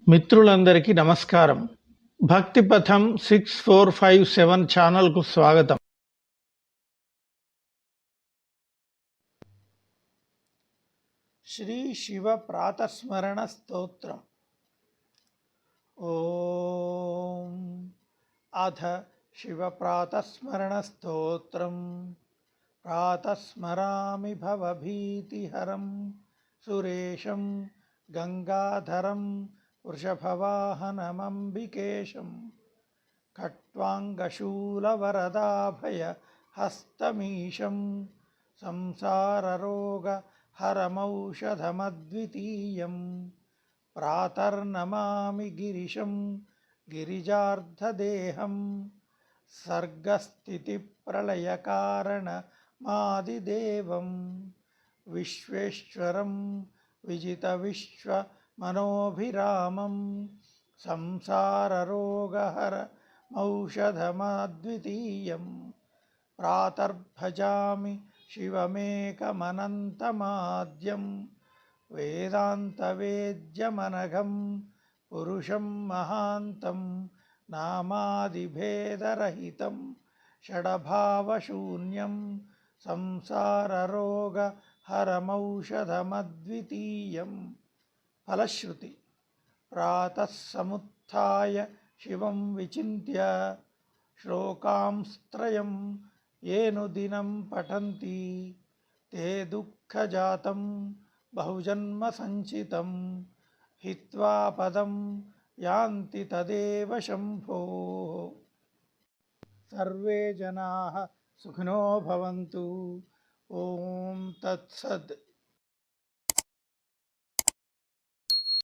మిత్రులందరికీ నమస్కారం. భక్తి పథం 6457 ఛానల్కు స్వాగతం. శ్రీ శివ ప్రాతస్మరణ స్తోత్రం. ఓం అథ శివ ప్రాతస్మరణ స్తోత్రం. ప్రాతస్మరామి భవభీతిహరం సురేశం గంగాధరం వృషభవాహనమంబికేశం ఖట్వాంగశూలవరదాభయ హస్తమీశం సంసారరోగహరమౌషధమద్వితీయం ప్రాతర్నమామి గిరిశం గిరిజార్ధదేహం సర్గస్థితిప్రళయకారణమాదిదేవం విశ్వేశ్వరం విజితవిశ్వమనోభిరామం సంసారరోగహరమౌషధమద్వితీయం ప్రాతర్భజామి శివమేకమనంతమాద్యం వేదాంతవేద్యమనఘం పురుషం మహాంతం నామాదిభేదరహితం షడభావశూన్యం సంసారరోగహరమౌషధమద్వితీయం. ఫలశ్రుతి. ప్రాతః సముత్థాయ శివం విచింత్య శ్లోకాంస్త్రయం ఏనుదినం పఠంతి తే దుఃఖజాతం బహుజన్మ సంచితం హిత్వా పదం యాంతి తదేవ శంభోః. సర్వే జనాః సుఖినో భవంతు. ఓం తత్సత్.